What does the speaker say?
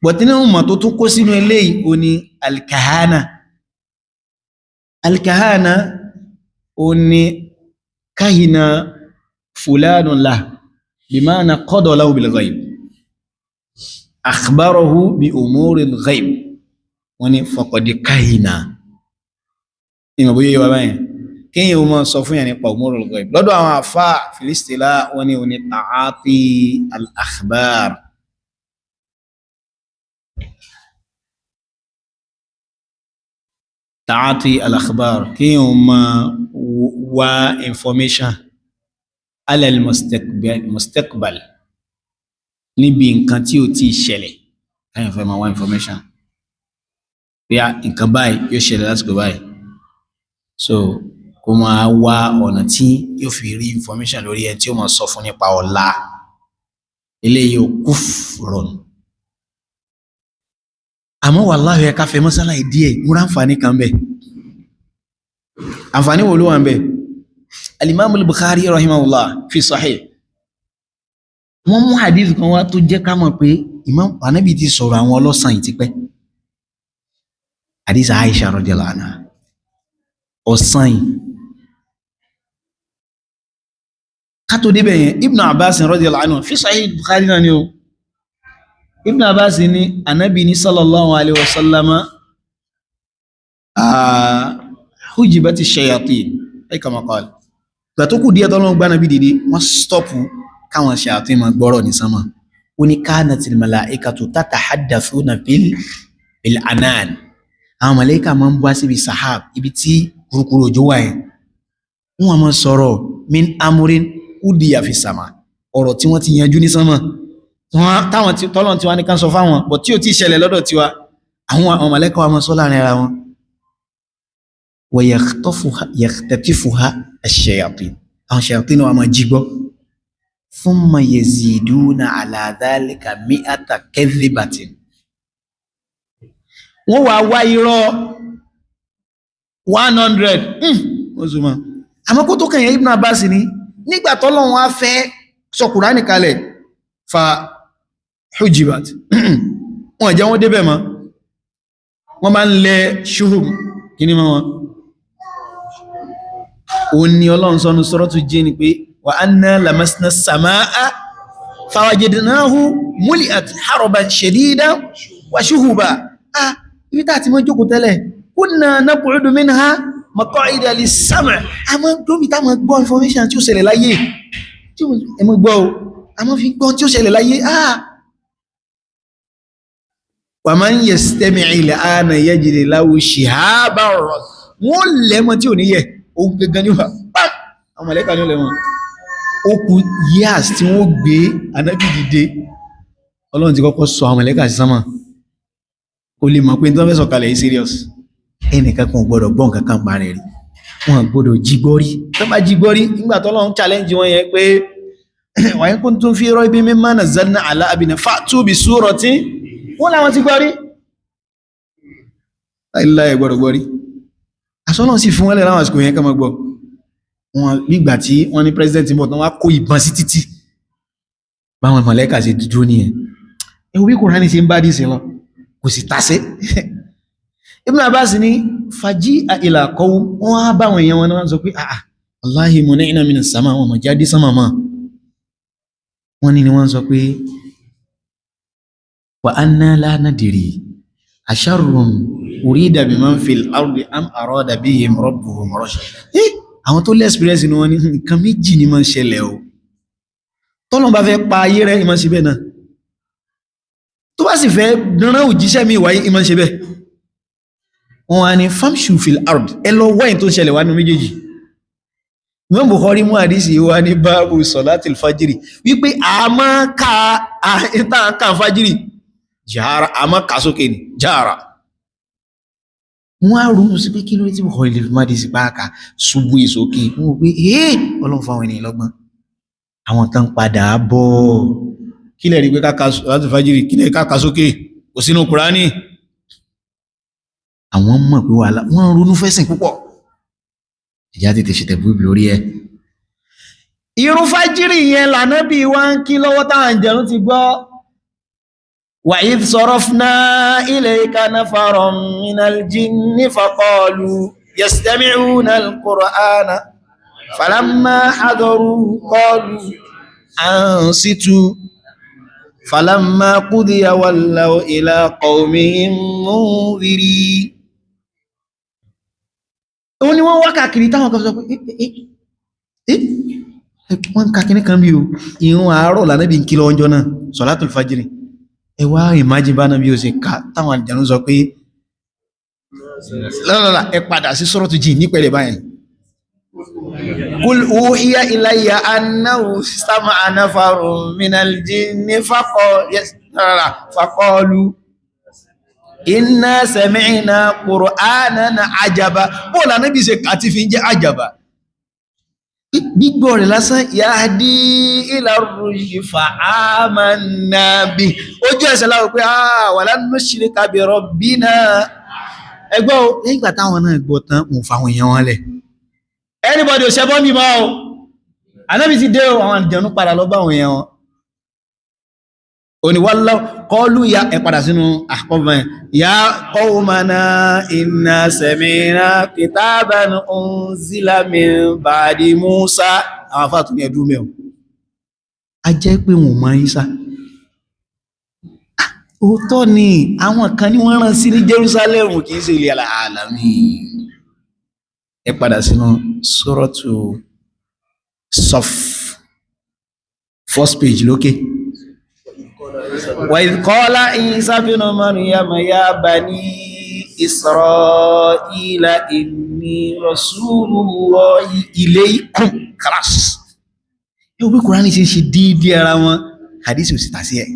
but nínú mọ̀ tó tún kó sínú eléyìí ó ní alkahana ó ní kahina fulanun lah bimana qada lahu bil ghaib akhbarahu bi umuril ghaib wọ́n ní faqad kahina ìmọ̀ bóyá yíwa báyìí kíyàn ó máa sọ fún yà nípa umuril ghaib lọ́dọ̀ àwọn àfá filistila wọ́n ní ó ní ta'ati al-akhbar ta'ati al-akhbar kíyàn ó máa wá information ala al-mustaqbal níbi nǹkan tí ó ti ṣẹlẹ̀ kíyàn fẹ́ máa wá information bí i nǹkan báyìí yóò ṣẹlẹ̀ lásìkò báyìí so kó máa wá ọ̀nà tí yóò fi rí information lórí ẹ tí ó máa sọ fún nípa ọ̀la eléyìí ó kufrun àmọ́ wallahi ẹ ká fẹ́ mọ́sálà díẹ̀ múra àǹfààní kan bẹ̀ àǹfààní wo ló wà ń bẹ̀ al-Imam al-Bukhari rahimahullah fi sahih wọ́n mú hadith kan wá tó jẹ́ ká mọ̀ pé Imam Ànábì ti sọ̀rọ̀ àwọn ọlọ́sàn yìí ti pẹ́ hadith Aisha radiyallahu anha ọ̀sán yìí kátó débẹ̀ yẹn Ibn Abbas radiyallahu anhu fi Sahih Bukhari náà ni o Ibn Abbas ní Ànábì ní sallallahu alaihi wasallama hujibati shayatin ay kama qala gbà tó kù díẹ̀ tọ́lọ́run gbá Ànábì dìde wọ́n stọ́pù káwọn shayatin ma gbọ́rọ̀ ní sánmà ó ní kanatil malaikatu tatahaddathuna bil anan àwọn màláíkà máa ń bọ́ síbi sahab ibi tí kúrúkúrú òjò wà yẹn wọ́n máa sọ̀rọ̀ min amurin udiya fi sama ọ̀rọ̀ tí wọ́n ti yanjú ní sánmà táwọn tí tọ́lọ́n tí wá ní ká sọ fáwọn bọ̀ tí ó ti ṣẹlẹ̀ lọ́dọ̀ tiwa àwọn màláíkà wa máa sọ láàrin ara wọn wa yakhtatifuha ash-shayatin àwọn shayatin wa máa jígbọ́ thumma yaziduna ala dhalika mi'ata kadhibatin wọ́n wà wá irọ́ 100 ọzọmọ àmọ́ kó tó kẹ̀yẹ̀ Ibn Abbas ní nígbà t'Ọlọ́run wá fẹ́ sọ Kùránì kalẹ̀ fa hujibat wọ́n jẹ́ wọ́n débẹ̀ mọ́ wọ́n máa ń lẹ ṣúhùm kí ní mọ́ wọn o ní Ọlọ́run sọ́nù Suratu Jinn pé wa anna lamasna as-samaa fawajadnahu muli'at haraban shadidan wa shuhuba ibi tá ti mọ́ jókòó tẹ́lẹ̀ kunna naq'udu minha maq'ida lis-sam' àmọ́ gómi tá mọ́ gbọ́ information tí ó ṣẹlẹ̀ láyé tí ó ẹmọ́ gbọ́ o àmọ́ fi gbọ́ tí ó ṣẹlẹ̀ láyé wa man yastami' al-ana yajid lahu shihaban wọ́n lẹ́mọ́ tí ò ní yẹ ohun gẹ́gẹ́ ní wà àwọn mọ̀lẹ́kà ní lẹ́mọ́ ó kù years tí wọ́n gbé Ànábì dìde Ọlọ́run ti kọ́kọ́ sọ àwọn mọ̀lẹ́kà sí sánmà o lè mọ̀ pé tó fẹ́ sọ̀kalẹ̀ yìí serious ẹnìkan kan gbọ́dọ̀ gbọ́n kankan parẹ̀ rí wọn gbọ́dọ̀ jígbọ́rí tó bá jígbọ́rí nígbà t'Ọlọ́run challenge wọn yẹn pé wa in kuntum fi raybin mimma nazzalna ala abdina fa'tu bi suratin wọ́n láwọn ti gbọ́rí láìláì gbọ́dọ̀ gbọ́rí asọ́nà sì fún wọ́n lẹ́ láwọn àsìkò yẹn kama gbọ́ wọn nígbà tí wọ́n ní president mọ̀ tán wá kó ìbọn sí títì báwọn mọ̀lẹ́kà ṣe dúdú nìyẹn ẹwú bí Kùránì ṣe ń bá dìísìn lọ kò sì tàṣẹ́ Ibn Abbas ní fàjí ila qawm wọ́n á báwọn èèyàn wọn náà sọ pé Wallahi mun'ina minas sama wọn mọ̀ jáde sánmà mọ́ wọ́n ní ni wọ́n sọ pé wa anna la nadri asharrun urida biman fil ardi am arada bihim rabbuhum rashada àwọn tó lẹ́ experience ni wọ́n ní nǹkan méjì ni máa ń ṣẹlẹ̀ o tọ́lọ́n bá fẹ́ pa ayé rẹ̀ ìmọ̀ síbẹ̀ náà tó bá sì fẹ́ dánrán òjíṣẹ́ mi wáyé ìmọ̀ ṣe bẹ́ wọn wá ní famshu fil ard ẹ lọ wáyìn tó ṣẹlẹ̀ wá nínú méjèèjì Imam Bukhari mú àdísì wá ní báàbù salatil fajiri wípé a máa ká fajiri jàrá a máa ká sókè ní jàrá wọ́n á rúrú sí pé kí ló tí Bukhari lè fi má dí sí páàkà ṣubú ìsókè wọ́n pé Ọlọ́run fáwọn ènìyàn lọ́gbọ́n àwọn kan padà bọ́ kí lẹ̀ rí pé káàkà láti fàjírí kí lẹ̀ káàkà sókè kò sínú Kùránì àwọn mọ̀ pé wọ́n ronú fẹ́sìn púpọ̀ ìjá tètè ṣe tẹ̀bú lórí ẹ irun fàjírí yẹn l'Ànábì wá ń kí lọ́wọ́ táwọn àjẹ̀nú ti gbọ́ وإذ صرفنا إليك نفرا من الجن فقالوا يستمعون القرآن فلما حضروا قالوا أنصتوا فلما قضي ولوا إلى قومهم منذرين. ó ní wọ́n wá káàkiri táwọn kan sọ pé wọ́n káàkiri kan bí o ìrun àárọ̀ lànàbí ń kí lọ ọjọ́ náà sọ̀látùl fàjírì. ẹ wá ìmájì bá náà bí o ṣe ká táwọn àjànú sọ pé lọ́lọ́lá ẹ padà sí sọ́rọ̀tù jì ní pẹ̀lẹ̀ báyìí. Qul uhiya ilayya annahu istama'a nafarun minal jinni faqalu inna sami'na qur'anan ajaba. bóòlù ànábì ṣe kàtí fi ń jẹ́ àjàbá gbígbọ́ rẹ̀ lásán yahdi ila rushdi fa amanna bi. ojú ẹsẹ̀ láwọn pé walan nushrika bi rabbina. ẹgbọ́ nígbà táwọn náà gbọ́ tán mò fáwọn èèyàn wọn lẹ̀. anybody ò ṣẹbọ́ mi mọ́ o ànábì ti dé o àwọn àjẹ̀nú padà lọ bá àwọn èèyàn wọn. oníwàlá kọlu ya ẹ padà sínú àkọ́bọ̀n ya qawmana inna sami'na kitaban unzila min ba'di Musa. àwọn afáàtù ní ẹdún mẹ́ọ̀ a jẹ́ pé wọn mọ̀ Ìsá. òótọ́ ni àwọn kan ní wọ́n rán sí ní Jerusalem kìí ṣe ilẹ̀ alamin. ẹ padà sínú suratu Saf first page lókè. وإذ قال عيسى ابن مريم يا بني إسرائيل إني رسول الله إليكم. خلاص. yóò bí Kùránì ṣe dídí ara wọn hadisi ò sì tà sí ẹ̀.